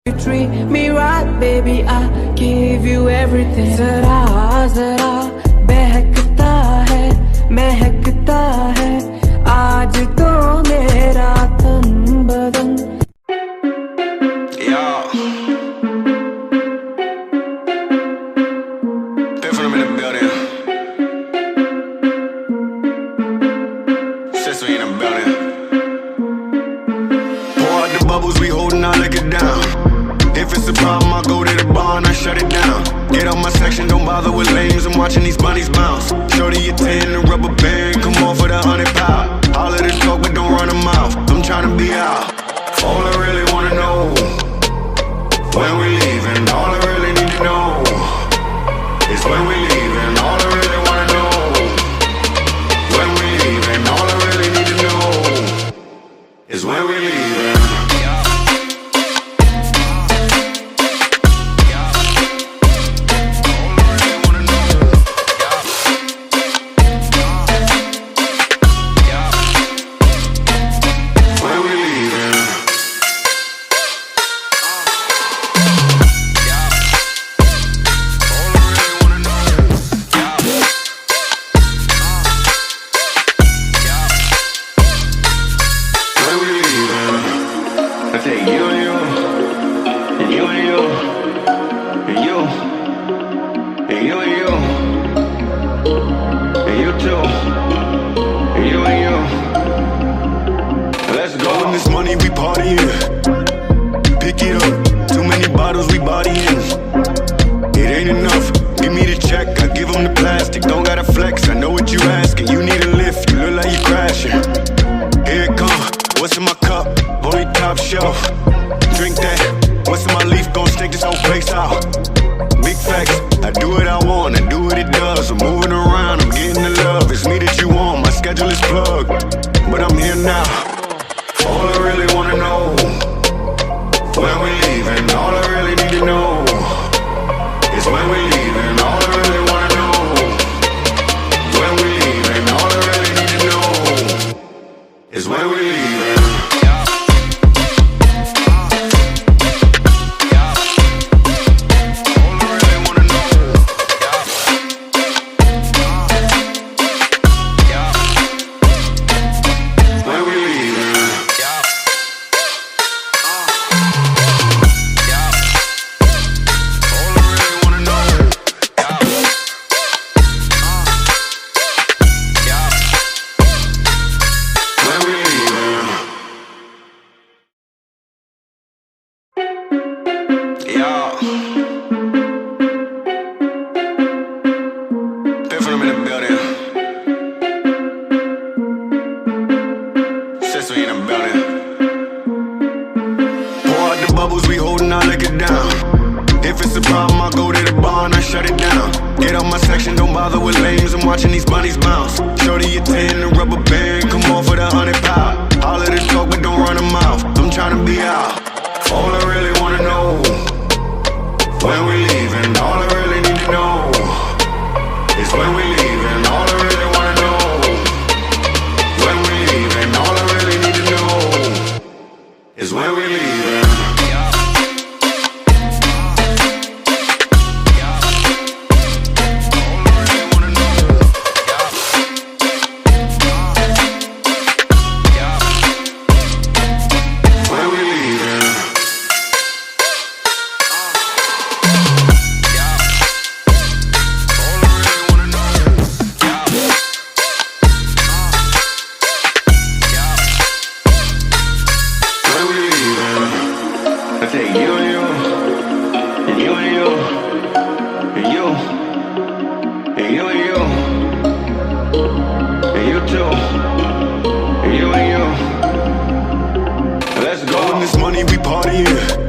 You treat me right, baby, I give you everything. Zara zara behkta hai, महकता है आज तो मेरा तन बदन. Different in the building. Since we in the building. Pour out the bubbles, we holding our liquor down. If it's a problem, I go to the bar and I shut it down. Get out my section, don't bother with lames. I'm watching these bunnies bounce. Shorty, you 10, a rubber band, come on for the 100 pound. All of this talk, but don't run them out. I'm trying to be out. All I really wanna know, when we leaving. All I really need to know is when we leaving. All I really wanna know, when we leaving. All I really need to know is when we leaving. Let's go. When this money, we partying.